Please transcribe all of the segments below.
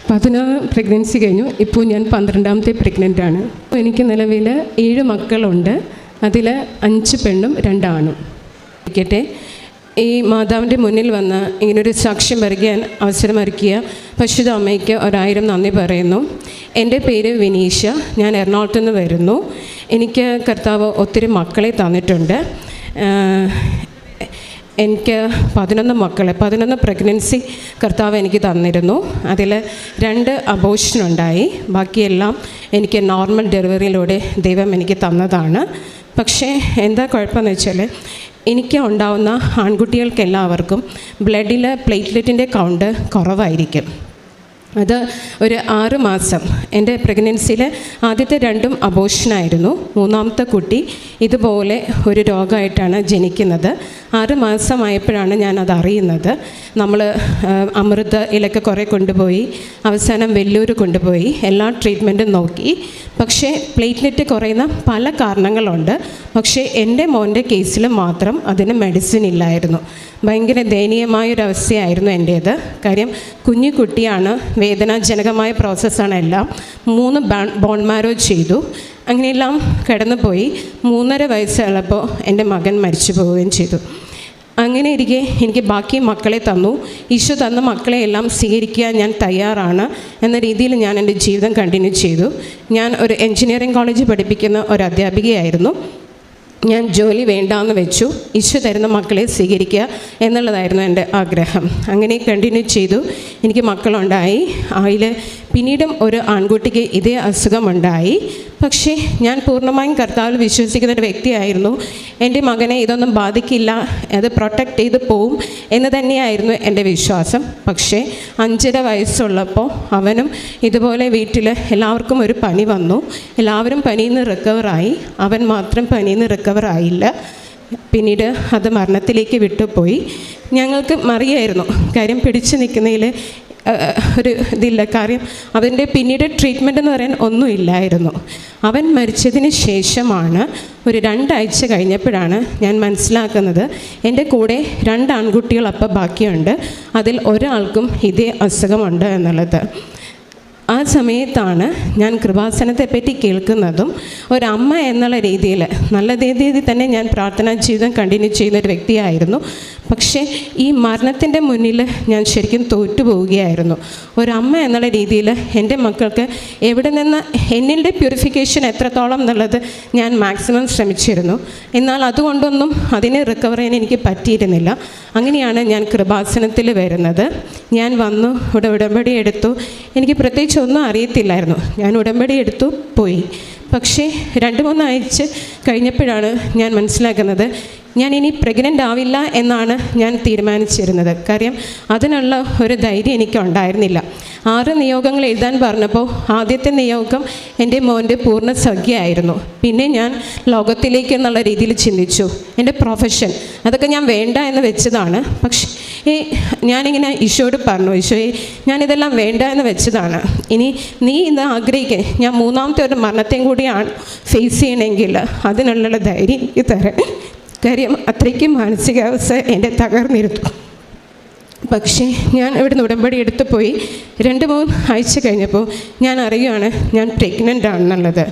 16 pregnancy കഴിഞ്ഞു. ഇപ്പോൾ ഞാൻ 12ാമത്തെ പ്രഗ്നൻ്റാണ്. എനിക്ക് നിലവിൽ 7 മക്കളുണ്ട്. അതിൽ 5 പെണ്ണും 2 ആണും. ഇരിക്കട്ടെ, ഈ മാതാവിൻ്റെ മുന്നിൽ വന്ന് ഇങ്ങനൊരു സാക്ഷ്യം പറയാൻ അവസരമൊരുക്കിയ പരിശുദ്ധ അമ്മയ്ക്ക് 1000 നന്ദി പറയുന്നു. എൻ്റെ പേര് വിനീഷ. ഞാൻ എറണാകുളത്തു നിന്ന് വരുന്നു. എനിക്ക് കർത്താവ് ഒത്തിരി മക്കളെ തന്നിട്ടുണ്ട്. എനിക്ക് 11 പ്രഗ്നൻസി കർത്താവ് എനിക്ക് തന്നിരുന്നു. അതിൽ 2 അബോർഷനുണ്ടായി. ബാക്കിയെല്ലാം എനിക്ക് നോർമൽ ഡെലിവറിയിലൂടെ ദൈവം എനിക്ക് തന്നതാണ്. പക്ഷേ എന്താ കുഴപ്പമെന്ന് വെച്ചാൽ, എനിക്ക് ഉണ്ടാവുന്ന ആൺകുട്ടികൾക്കെല്ലാവർക്കും ബ്ലഡിൽ പ്ലേറ്റ്ലെറ്റിൻ്റെ കൗണ്ട് കുറവായിരിക്കും. അത് ഒരു 6 മാസം എൻ്റെ പ്രഗ്നൻസിയിൽ ആദ്യത്തെ 2 അബോർഷനായിരുന്നു. 3ാമത്തെ കുട്ടി ഇതുപോലെ ഒരു രോഗമായിട്ടാണ് ജനിക്കുന്നത്. 6 മാസമായപ്പോഴാണ് ഞാനത് അറിയുന്നത്. നമ്മൾ അമൃത ഇലൊക്കെ കുറേ കൊണ്ടുപോയി, അവസാനം വെല്ലൂർ കൊണ്ടുപോയി എല്ലാ ട്രീറ്റ്മെൻറ്റും നോക്കി. പക്ഷേ പ്ലേറ്റ്ലെറ്റ് കുറയുന്ന പല കാരണങ്ങളുണ്ട്. പക്ഷേ എൻ്റെ മോൻ്റെ കേസിൽ മാത്രം അതിന് മെഡിസിൻ ഇല്ലായിരുന്നു. ഭയങ്കര ദയനീയമായൊരവസ്ഥയായിരുന്നു എൻ്റേത്. കാര്യം കുഞ്ഞു കുട്ടിയാണ്, വേദനാജനകമായ പ്രോസസ്സാണ് എല്ലാം. 3 ബോൺ മാരോ ചെയ്തു. അങ്ങനെയെല്ലാം കിടന്നുപോയി. 3.5 വയസ്സുള്ളപ്പോൾ എൻ്റെ മകൻ മരിച്ചു പോവുകയും ചെയ്തു. അങ്ങനെ ഇരിക്കെ എനിക്ക് ബാക്കി മക്കളെ തന്നു. ഈശോ തന്ന മക്കളെ എല്ലാം സ്വീകരിക്കാൻ ഞാൻ തയ്യാറാണ് എന്ന രീതിയിൽ ഞാൻ എൻ്റെ ജീവിതം കണ്ടിന്യൂ ചെയ്തു. ഞാൻ ഒരു എൻജിനീയറിംഗ് കോളേജിൽ പഠിപ്പിക്കുന്ന ഒരു അധ്യാപികയായിരുന്നു. ഞാൻ ജോലി വേണ്ടാന്ന് വെച്ചു. ഈശോ തരുന്ന മക്കളെ സ്വീകരിക്കുക എന്നുള്ളതായിരുന്നു എൻ്റെ ആഗ്രഹം. അങ്ങനെ കണ്ടിന്യൂ ചെയ്തു. എനിക്ക് മക്കളുണ്ടായി. അതിൽ പിന്നീടും ഒരു ആൺകുട്ടിക്ക് ഇതേ അസുഖമുണ്ടായി. പക്ഷേ ഞാൻ പൂർണ്ണമായും കർത്താവിൽ വിശ്വസിക്കുന്ന ഒരു വ്യക്തിയായിരുന്നു. എൻ്റെ മകനെ ഇതൊന്നും ബാധിക്കില്ല, അത് പ്രൊട്ടക്റ്റ് ചെയ്ത് പോവും എന്ന് തന്നെയായിരുന്നു എൻ്റെ വിശ്വാസം. പക്ഷേ 5.5 വയസ്സുള്ളപ്പോൾ അവനും ഇതുപോലെ വീട്ടിൽ എല്ലാവർക്കും ഒരു പനി വന്നു. എല്ലാവരും പനിയിൽ നിന്ന് റിക്കവറായി. അവൻ മാത്രം പനിയിൽ നിന്ന് റിക്കവറായില്ല. പിന്നീട് അത് മരണത്തിലേക്ക് വിട്ടുപോയി. ഞങ്ങൾക്ക് മറിയായിരുന്നു. കാര്യം പിടിച്ചു നിൽക്കുന്നതിൽ ഒരു ഇതില്ല. കാര്യം അവൻ്റെ പിന്നീട് ട്രീറ്റ്മെൻ്റ് എന്ന് പറയാൻ ഒന്നുമില്ലായിരുന്നു. അവൻ മരിച്ചതിന് ശേഷമാണ് ഒരു 2 ആഴ്ച കഴിഞ്ഞപ്പോഴാണ് ഞാൻ മനസ്സിലാക്കുന്നത് എൻ്റെ കൂടെ 2 ആൺകുട്ടികൾ അപ്പം ബാക്കിയുണ്ട്. അതിൽ ഒരാൾക്കും ഇതേ അസുഖമുണ്ട് എന്നുള്ളത്. ആ സമയത്താണ് ഞാൻ കൃപാസനത്തെപ്പറ്റി കേൾക്കുന്നതും ഒരമ്മ എന്നുള്ള രീതിയിൽ നല്ല രീതിയിൽ തന്നെ ഞാൻ പ്രാർത്ഥനാ ജീവിതം കണ്ടിന്യൂ ചെയ്യുന്നൊരു വ്യക്തിയായിരുന്നു. പക്ഷേ ഈ മരണത്തിൻ്റെ മുന്നിൽ ഞാൻ ശരിക്കും തോറ്റുപോവുകയായിരുന്നു. ഒരമ്മ എന്നുള്ള രീതിയിൽ എൻ്റെ മക്കൾക്ക് എവിടെ നിന്ന് എന്നിൻ്റെ പ്യൂരിഫിക്കേഷൻ എത്രത്തോളം എന്നുള്ളത് ഞാൻ മാക്സിമം ശ്രമിച്ചിരുന്നു. എന്നാൽ അതുകൊണ്ടൊന്നും അതിനെ റിക്കവർ ചെയ്യാൻ എനിക്ക് പറ്റിയിരുന്നില്ല. അങ്ങനെയാണ് ഞാൻ കൃപാസനത്തിൽ വരുന്നത്. ഞാൻ വന്നു, ഇവിടെ ഉടമ്പടി എടുത്തു. എനിക്ക് പ്രത്യേകിച്ച് ഒന്നും അറിയത്തില്ലായിരുന്നു. ഞാൻ ഉടമ്പടി എടുത്തു പോയി. പക്ഷേ 2-3 ആഴ്ച കഴിഞ്ഞപ്പോഴാണ് ഞാൻ മനസ്സിലാക്കുന്നത് ഞാൻ ഇനി പ്രഗ്നൻ്റ് ആവില്ല എന്നാണ് ഞാൻ തീരുമാനിച്ചിരുന്നത്. കാര്യം അതിനുള്ള ഒരു ധൈര്യം എനിക്കുണ്ടായിരുന്നില്ല. 6 നിയോഗങ്ങൾ എഴുതാൻ പറഞ്ഞപ്പോൾ ആദ്യത്തെ നിയോഗം എൻ്റെ മോൻ്റെ പൂർണ്ണ സഖ്യമായിരുന്നു. പിന്നെ ഞാൻ ലോകത്തിലേക്ക് എന്നുള്ള രീതിയിൽ ചിന്തിച്ചു. എൻ്റെ പ്രൊഫഷൻ അതൊക്കെ ഞാൻ വേണ്ട എന്ന് വെച്ചതാണ്. പക്ഷേ ഞാനിങ്ങനെ ഈശോയോട് പറഞ്ഞു, ഈശോയെ ഞാനിതെല്ലാം വേണ്ട എന്ന് വെച്ചതാണ്. ഇനി നീ ഇന്ന് ആഗ്രഹിക്കുക, ഞാൻ 3ാമത്തെ ഒരു മരണത്തെയും കൂടിയാണ് ഫേസ് ചെയ്യണമെങ്കിൽ അതിനുള്ള ധൈര്യം എനിക്ക് തരാം. കാര്യം അത്രയ്ക്കും മാനസികാവസ്ഥ എൻ്റെ തകർന്നിരുന്നു. പക്ഷേ ഞാൻ ഇവിടുന്ന് ഉടമ്പടി എടുത്തു പോയി. 2-3 ആഴ്ച കഴിഞ്ഞപ്പോൾ ഞാൻ അറിയുകയാണ് ഞാൻ പ്രഗ്നൻ്റ് ആണെന്നുള്ളത്.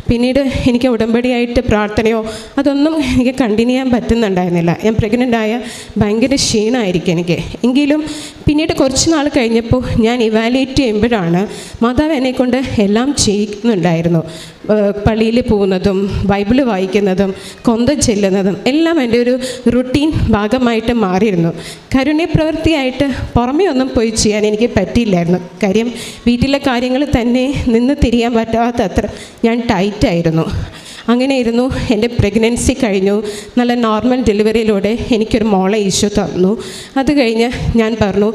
പിന്നീട് എനിക്ക് ഉടമ്പടിയായിട്ട് പ്രാർത്ഥനയോ അതൊന്നും എനിക്ക് കണ്ടിന്യൂ ചെയ്യാൻ പറ്റുന്നുണ്ടായിരുന്നില്ല. ഞാൻ പ്രഗ്നൻ്റ് ആയ ഭയങ്കര ക്ഷീണമായിരിക്കും എനിക്ക്. എങ്കിലും പിന്നീട് കുറച്ച് നാൾ കഴിഞ്ഞപ്പോൾ ഞാൻ ഇവാലുവേറ്റ് ചെയ്യുമ്പോഴാണ് മാതാവ് എന്നെക്കൊണ്ട് എല്ലാം ചെയ്യുന്നുണ്ടായിരുന്നു. പള്ളിയിൽ പോകുന്നതും ബൈബിള് വായിക്കുന്നതും കൊന്ത ചെല്ലുന്നതും എല്ലാം എൻ്റെ ഒരു റുട്ടീൻ ഭാഗമായിട്ട് മാറിയിരുന്നു. കാരുണ്യപ്രവൃത്തിയായിട്ട് പുറമേ ഒന്നും പോയി ചെയ്യാൻ എനിക്ക് പറ്റിയില്ലായിരുന്നു. കാര്യം വീട്ടിലെ കാര്യങ്ങൾ തന്നെ നിന്ന് തിരിയാൻ പറ്റാത്തത്ര ഞാൻ ടൈറ്റായിരുന്നു. അങ്ങനെയായിരുന്നു എൻ്റെ പ്രഗ്നൻസി കഴിഞ്ഞു. നല്ല നോർമൽ ഡെലിവറിയിലൂടെ എനിക്കൊരു മോളെ ഈശോ തന്നു. അത് കഴിഞ്ഞ് ഞാൻ പറഞ്ഞു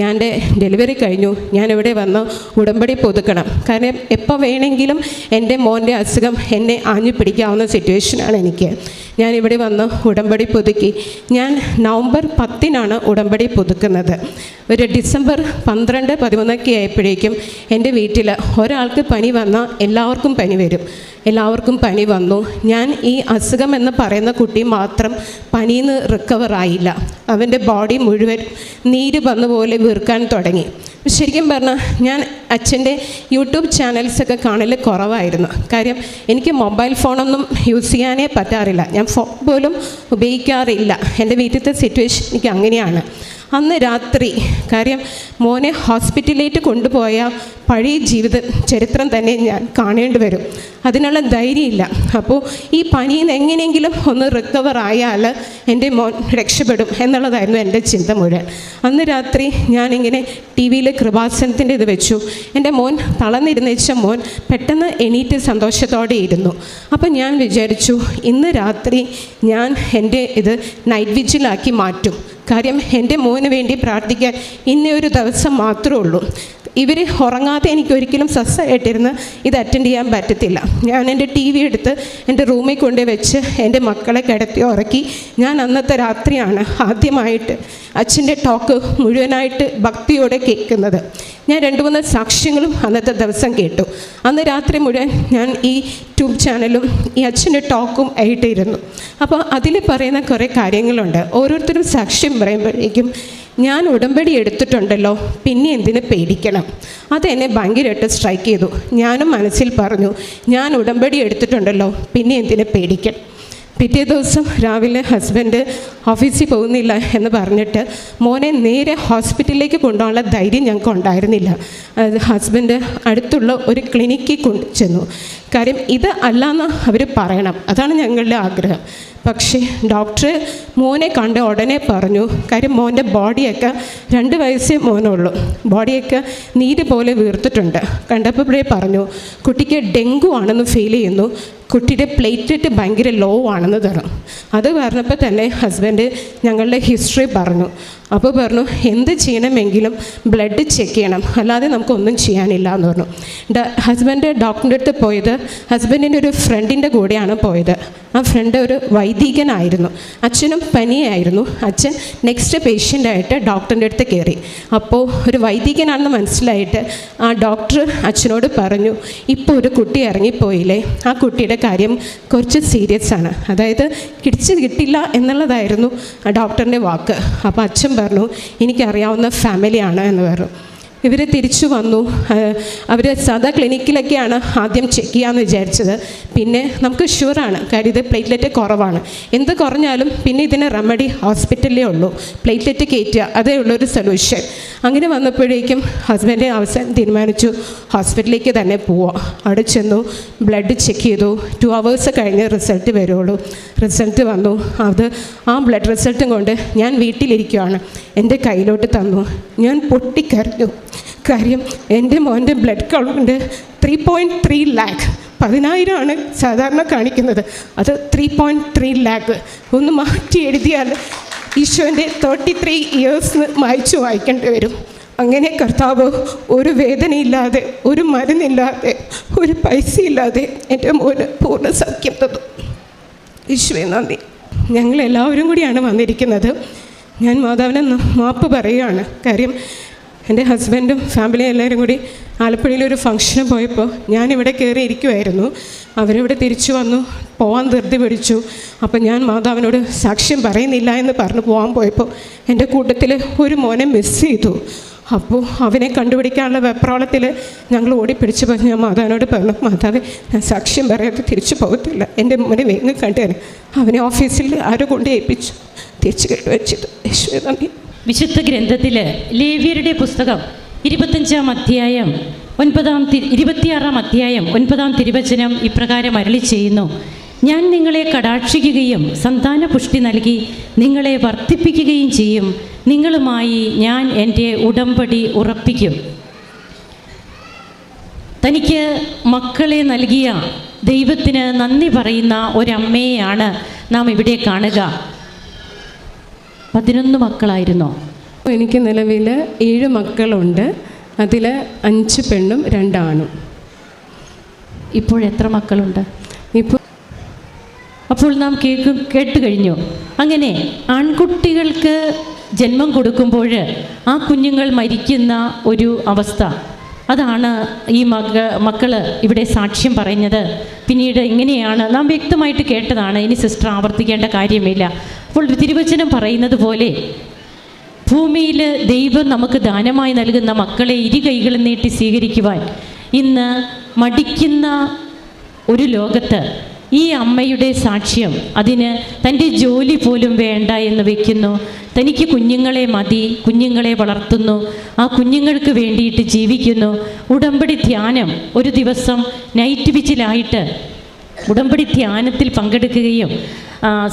ഞാൻ ഡെലിവറി കഴിഞ്ഞു, ഞാനിവിടെ വന്ന് ഉടമ്പടി പുതുക്കണം. കാരണം എപ്പോൾ വേണമെങ്കിലും എൻ്റെ മോൻ്റെ അസുഖം എന്നെ ആഞ്ഞു പിടിക്കാവുന്ന സിറ്റുവേഷനാണ് എനിക്ക്. ഞാനിവിടെ വന്ന് ഉടമ്പടി പുതുക്കി. ഞാൻ നവംബർ 10 ഉടമ്പടി പുതുക്കുന്നത്. ഒരു ഡിസംബർ 12-13 ആയപ്പോഴേക്കും എൻ്റെ വീട്ടിൽ ഒരാൾക്ക് പനി വന്നാൽ എല്ലാവർക്കും പനി വരും. എല്ലാവർക്കും പനി വന്നു. ഞാൻ ഈ അസുഖം എന്ന് പറയുന്ന കുട്ടി മാത്രം പനിയിൽ നിന്ന് റിക്കവറായില്ല. അവൻ്റെ ബോഡി മുഴുവൻ നീര് വന്ന പോലെ വീർക്കാൻ തുടങ്ങി. ശരിക്കും പറഞ്ഞാൽ ഞാൻ അച്ഛൻ്റെ യൂട്യൂബ് ചാനൽസൊക്കെ കാണൽ കുറവായിരുന്നു. കാര്യം എനിക്ക് മൊബൈൽ ഫോണൊന്നും യൂസ് ചെയ്യാനേ പറ്റാറില്ല. ഞാൻ ഫോൺ പോലും ഉപയോഗിക്കാറില്ല. എൻ്റെ വീട്ടിലത്തെ സിറ്റുവേഷൻ എനിക്ക് അങ്ങനെയാണ്. അന്ന് രാത്രി കാര്യം മോനെ ഹോസ്പിറ്റലിലേക്ക് കൊണ്ടുപോയ പഴയ ജീവിത ചരിത്രം തന്നെ ഞാൻ കാണേണ്ടി വരും. അതിനുള്ള ധൈര്യമില്ല. അപ്പോൾ ഈ പനിയിൽ നിന്ന് എങ്ങനെയെങ്കിലും ഒന്ന് റിക്കവർ ആയാൽ എൻ്റെ മോൻ രക്ഷപ്പെടും എന്നുള്ളതായിരുന്നു എൻ്റെ ചിന്ത മുഴുവൻ. അന്ന് രാത്രി ഞാനിങ്ങനെ ടി വിയിൽ കൃപാസനത്തിൻ്റെ ഇത് വെച്ചു. എൻ്റെ മോൻ തളർന്നിരുന്നേച്ച മോൻ പെട്ടെന്ന് എണീറ്റ് സന്തോഷത്തോടെ ഇരുന്നു. അപ്പം ഞാൻ വിചാരിച്ചു ഇന്ന് രാത്രി ഞാൻ എൻ്റെ ഇത് നൈറ്റ് വിജിലാക്കി മാറ്റും. കാര്യം എൻ്റെ മോന് വേണ്ടി പ്രാർത്ഥിക്കാൻ ഇന്നൊരു ദിവസം മാത്രമേ ഉള്ളൂ. ഇവർ ഉറങ്ങാതെ എനിക്കൊരിക്കലും സ്വസ്ഥമായിട്ടിരുന്ന് ഇത് അറ്റൻഡ് ചെയ്യാൻ പറ്റത്തില്ല. ഞാൻ എൻ്റെ ടി വി എടുത്ത് എൻ്റെ റൂമിൽ കൊണ്ട് വെച്ച് എൻ്റെ മക്കളെ കിടത്തി ഉറക്കി. ഞാൻ അന്നത്തെ രാത്രിയാണ് ആദ്യമായിട്ട് അച്ഛൻ്റെ ടോക്ക് മുഴുവനായിട്ട് ഭക്തിയോടെ കേൾക്കുന്നത്. ഞാൻ 2-3 സാക്ഷ്യങ്ങളും അന്നത്തെ ദിവസം കേട്ടു. അന്ന് രാത്രി മുഴുവൻ ഞാൻ ഈ യൂട്യൂബ് ചാനലും ഈ അച്ഛൻ്റെ ടോക്കും ആയിട്ടിരുന്നു. അപ്പോൾ അതിൽ പറയുന്ന കുറേ കാര്യങ്ങളുണ്ട്. ഓരോരുത്തരും സാക്ഷ്യം പറയുമ്പോഴേക്കും ഞാൻ ഉടമ്പടി എടുത്തിട്ടുണ്ടല്ലോ, പിന്നെ എന്തിന് പേടിക്കണം? അതെന്നെ ഭയങ്കരമായിട്ട് സ്ട്രൈക്ക് ചെയ്തു. ഞാനും മനസ്സിൽ പറഞ്ഞു ഞാൻ ഉടമ്പടി എടുത്തിട്ടുണ്ടല്ലോ, പിന്നെ എന്തിന് പേടിക്കണം? പിറ്റേ ദിവസം രാവിലെ ഹസ്ബൻഡ് ഓഫീസിൽ പോകുന്നില്ല എന്ന് പറഞ്ഞിട്ട് മോനെ നേരെ ഹോസ്പിറ്റലിലേക്ക് കൊണ്ടുപോകാനുള്ള ധൈര്യം ഞങ്ങൾക്ക് ഉണ്ടായിരുന്നില്ല. ഹസ്ബൻഡ് അടുത്തുള്ള ഒരു ക്ലിനിക്കിൽ കൊണ്ടു ചെന്നു. കാര്യം ഇത് അല്ലാന്ന് അവർ പറയണം, അതാണ് ഞങ്ങളുടെ ആഗ്രഹം. പക്ഷേ ഡോക്ടർ മോനെ കണ്ട ഉടനെ പറഞ്ഞു, കാര്യം മോൻ്റെ ബോഡിയൊക്കെ 2 വയസ്സേ മോനുള്ളൂ, ബോഡിയൊക്കെ നീര് പോലെ വീർത്തിട്ടുണ്ട്. കണ്ടപ്പോഴേ പറഞ്ഞു കുട്ടിക്ക് ഡെങ്കു ആണെന്ന് ഫീൽ ചെയ്യുന്നു, കുട്ടിയുടെ പ്ലേറ്റ്ലെറ്റ് ഭയങ്കര ലോ ആണെന്ന് തരും. അത് പറഞ്ഞപ്പോൾ തന്നെ ഹസ്ബൻഡ് ഞങ്ങളുടെ ഹിസ്റ്ററി പറഞ്ഞു. അപ്പോൾ പറഞ്ഞു എന്ത് ചെയ്യണമെങ്കിലും ബ്ലഡ് ചെക്ക് ചെയ്യണം, അല്ലാതെ നമുക്കൊന്നും ചെയ്യാനില്ല എന്ന് പറഞ്ഞു. ഹസ്ബൻഡ് ഡോക്ടറിൻ്റെ അടുത്ത് പോയത് ഹസ്ബൻഡിൻ്റെ ഒരു ഫ്രണ്ടിൻ്റെ കൂടെയാണ് പോയത്. ആ ഫ്രണ്ട് ഒരു വൈദികനായിരുന്നു. അച്ഛനും പനിയായിരുന്നു. അച്ഛൻ നെക്സ്റ്റ് പേഷ്യൻ്റായിട്ട് ഡോക്ടറിൻ്റെ അടുത്ത് കയറി. അപ്പോൾ ഒരു വൈദികനാണെന്ന് മനസ്സിലായിട്ട് ആ ഡോക്ടർ അച്ഛനോട് പറഞ്ഞു, ഇപ്പോൾ ഒരു കുട്ടി ഇറങ്ങിപ്പോയില്ലേ, ആ കുട്ടിയുടെ കാര്യം കുറച്ച് സീരിയസ് ആണ്, അതായത് കിടിച്ച് കിട്ടില്ല എന്നുള്ളതായിരുന്നു ആ ഡോക്ടറിൻ്റെ വാക്ക്. അപ്പോൾ അച്ഛൻ പറഞ്ഞു എനിക്കറിയാവുന്ന ഫാമിലിയാണ് എന്ന് പറഞ്ഞു. ഇവർ തിരിച്ചു വന്നു. അവർ സാധാ ക്ലിനിക്കിലൊക്കെയാണ് ആദ്യം ചെക്ക് ചെയ്യാമെന്ന് വിചാരിച്ചത്. പിന്നെ നമുക്ക് ഷുവറാണ്, കാര്യം ഇത് പ്ലേറ്റ്ലെറ്റ് കുറവാണ്. എന്ത് കുറഞ്ഞാലും പിന്നെ ഇതിന് റെമഡി ഹോസ്പിറ്റലിലേ ഉള്ളൂ, പ്ലേറ്റ്ലെറ്റ് കയറ്റുക, അതേ ഉള്ളൊരു സൊല്യൂഷൻ. അങ്ങനെ വന്നപ്പോഴേക്കും ഹസ്ബൻഡ് അവസാനം തീരുമാനിച്ചു ഹോസ്പിറ്റലിലേക്ക് തന്നെ പോവാം. അവിടെ ചെന്നു, ബ്ലഡ് ചെക്ക് ചെയ്തു. 2 hours കഴിഞ്ഞ് റിസൾട്ട് വരുള്ളൂ. റിസൾട്ട് വന്നു. ആ ബ്ലഡ് റിസൾട്ടും കൊണ്ട് ഞാൻ വീട്ടിലിരിക്കുകയാണ്. എൻ്റെ കയ്യിലോട്ട് തന്നു. ഞാൻ പൊട്ടിക്കരഞ്ഞു. കാര്യം എൻ്റെ മോൻ്റെ ബ്ലഡ് കൗണ്ട് 3.3 lakh, 10,000 സാധാരണ കാണിക്കുന്നത്, അത് 3.3 lakh. ഒന്ന് മാറ്റി എഴുതിയാൽ ഈശോൻ്റെ 33 years മായ്ച്ചു വായിക്കേണ്ടി വരും. അങ്ങനെ കർത്താവ് ഒരു വേദനയില്ലാതെ, ഒരു മരുന്നില്ലാതെ, ഒരു പൈസ ഇല്ലാതെ എൻ്റെ മോന് പൂർണ്ണ സൗഖ്യം തന്നു. ഈശോയെ നന്ദി. ഞങ്ങളെല്ലാവരും കൂടിയാണ് വന്നിരിക്കുന്നത്. ഞാൻ മാതാവിനെ മാപ്പ് പറയുകയാണ്. കാര്യം എൻ്റെ ഹസ്ബൻഡും ഫാമിലിയും എല്ലാവരും കൂടി ആലപ്പുഴയിലൊരു ഫംഗ്ഷന് പോയപ്പോൾ ഞാനിവിടെ കയറി ഇരിക്കുമായിരുന്നു. അവരിവിടെ തിരിച്ചു വന്നു, പോകാൻ ധൃതി പിടിച്ചു. അപ്പം ഞാൻ മാതാവിനോട് സാക്ഷ്യം പറയുന്നില്ല എന്ന് പറഞ്ഞ് പോകാൻ പോയപ്പോൾ എൻ്റെ കൂട്ടത്തിൽ ഒരു മോനെ മിസ് ചെയ്തു. അപ്പോൾ അവനെ കണ്ടുപിടിക്കാനുള്ള വെപ്രാളത്തിൽ ഞങ്ങൾ ഓടിപ്പിടിച്ചപ്പോൾ ഞാൻ മാതാവിനോട് പറഞ്ഞു, മാതാവേ ഞാൻ സാക്ഷ്യം പറയാതെ തിരിച്ചു പോകത്തില്ല, എൻ്റെ മോനെ വേഗം കണ്ടുതരാൻ. അവനെ ഓഫീസിൽ ആരോ കൊണ്ട് ഏൽപ്പിച്ചു, തിരിച്ചു കെട്ടുവച്ചിട്ട്. യേശുവേ നന്ദി. വിശുദ്ധ ഗ്രന്ഥത്തിൽ ലേവ്യരുടെ പുസ്തകം 26-ാം അധ്യായം 9 തിരുവചനം ഇപ്രകാരം അരുളി ചെയ്യുന്നു: ഞാൻ നിങ്ങളെ കടാക്ഷിക്കുകയും സന്താന പുഷ്ടി നൽകി നിങ്ങളെ വർദ്ധിപ്പിക്കുകയും ചെയ്യും, നിങ്ങളുമായി ഞാൻ എൻ്റെ ഉടമ്പടി ഉറപ്പിക്കും. തനിക്ക് മക്കളെ നൽകിയ ദൈവത്തിന് നന്ദി പറയുന്ന ഒരമ്മയെയാണ് നാം ഇവിടെ കാണുക. 11 മക്കളായിരുന്നോ? എനിക്ക് നിലവിൽ 7 മക്കളുണ്ട്. അതിൽ 5 പെണ്ണും 2 ആണും. ഇപ്പോഴെത്ര മക്കളുണ്ട്? അപ്പോൾ നാം കേട്ട് കഴിഞ്ഞു. അങ്ങനെ ആൺകുട്ടികൾക്ക് ജന്മം കൊടുക്കുമ്പോൾ ആ കുഞ്ഞുങ്ങൾ മരിക്കുന്ന ഒരു അവസ്ഥ, അതാണ് ഈ മക്കൾ ഇവിടെ സാക്ഷ്യം പറഞ്ഞത്. പിന്നീട് ഇങ്ങനെയാണ് നാം വ്യക്തമായിട്ട് കേട്ടതാണ്, ഇനി സിസ്റ്റർ ആവർത്തിക്കേണ്ട കാര്യമില്ല. അപ്പോൾ തിരുവചനം പറയുന്നത് പോലെ ഭൂമിയിൽ ദൈവം നമുക്ക് ദാനമായി നൽകുന്ന മക്കളെ ഇരു കൈകളും നീട്ടി സ്വീകരിക്കുവാൻ ഇന്ന് മടിക്കുന്ന ഒരു ലോകത്ത് ഈ അമ്മയുടെ സാക്ഷ്യം അതിന് തൻ്റെ ജോലി പോലും വേണ്ട എന്ന് വയ്ക്കുന്നു. തനിക്ക് കുഞ്ഞുങ്ങളെ മതി, കുഞ്ഞുങ്ങളെ വളർത്തുന്നു, ആ കുഞ്ഞുങ്ങൾക്ക് വേണ്ടിയിട്ട് ജീവിക്കുന്നു. ഉടമ്പടി ധ്യാനം ഒരു ദിവസം നൈറ്റ് വിച്ചിലായിട്ട് ഉടമ്പടി ധ്യാനത്തിൽ പങ്കെടുക്കുകയും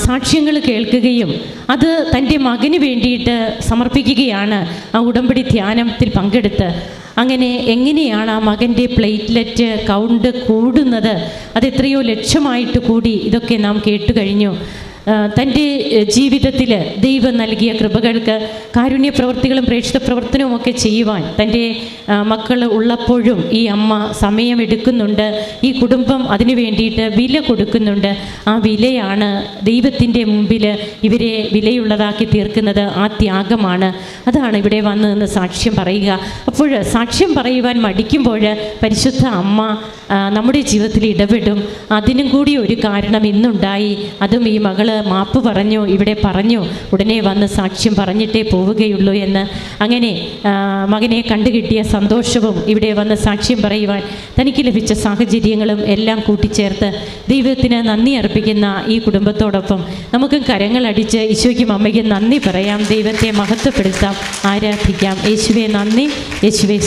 സാക്ഷ്യങ്ങൾ കേൾക്കുകയും അത് തൻ്റെ മകന് വേണ്ടിയിട്ട് സമർപ്പിക്കുകയാണ് ആ ഉടമ്പടി ധ്യാനത്തിൽ പങ്കെടുത്ത്. അങ്ങനെ എങ്ങനെയാണ് ആ മകൻ്റെ പ്ലേറ്റ്ലെറ്റ് കൗണ്ട് കൂടുന്നത്, അതെത്രയോ ലക്ഷമായിട്ട് കൂടി, ഇതൊക്കെ നാം കേട്ടു കഴിഞ്ഞു. തൻ്റെ ജീവിതത്തിൽ ദൈവം നൽകിയ കൃപകൾക്ക് കാരുണ്യ പ്രവൃത്തികളും പ്രേക്ഷിത പ്രവർത്തനവും ഒക്കെ ചെയ്യുവാൻ തൻ്റെ മക്കൾ ഉള്ളപ്പോഴും ഈ അമ്മ സമയമെടുക്കുന്നുണ്ട്. ഈ കുടുംബം അതിനു വേണ്ടിയിട്ട് വില കൊടുക്കുന്നുണ്ട്. ആ വിലയാണ് ദൈവത്തിൻ്റെ മുമ്പിൽ ഇവരെ വിലയുള്ളതാക്കി തീർക്കുന്നത്. ആ ത്യാഗമാണ്. അതാണ് ഇവിടെ വന്ന് നിന്ന് സാക്ഷ്യം പറയുക. അപ്പോൾ സാക്ഷ്യം പറയുവാൻ മടിക്കുമ്പോൾ പരിശുദ്ധ അമ്മ നമ്മുടെ ജീവിതത്തിൽ ഇടപെടും. അതിനും കൂടി ഒരു കാരണം ഇന്നുണ്ടായി. അതും ഈ മകള് മാപ്പ് പറഞ്ഞു, ഇവിടെ പറഞ്ഞു, ഉടനെ വന്ന് സാക്ഷ്യം പറഞ്ഞിട്ടേ പോവുകയുള്ളൂ എന്ന്. അങ്ങനെ മകനെ കണ്ടുകിട്ടിയ സന്തോഷവും ഇവിടെ വന്ന് സാക്ഷ്യം പറയുവാൻ തനിക്ക് ലഭിച്ച സാഹചര്യങ്ങളും എല്ലാം കൂട്ടിച്ചേർത്ത് ദൈവത്തിന് നന്ദി അർപ്പിക്കുന്ന ഈ കുടുംബത്തോടൊപ്പം നമുക്കും കരങ്ങളടിച്ച് ഈശോയ്ക്കും അമ്മയ്ക്കും നന്ദി പറയാം. ദൈവത്തെ മഹത്വപ്പെടുത്താം, ആരാധിക്കാം. യേശുവേ നന്ദി, യേശുവേ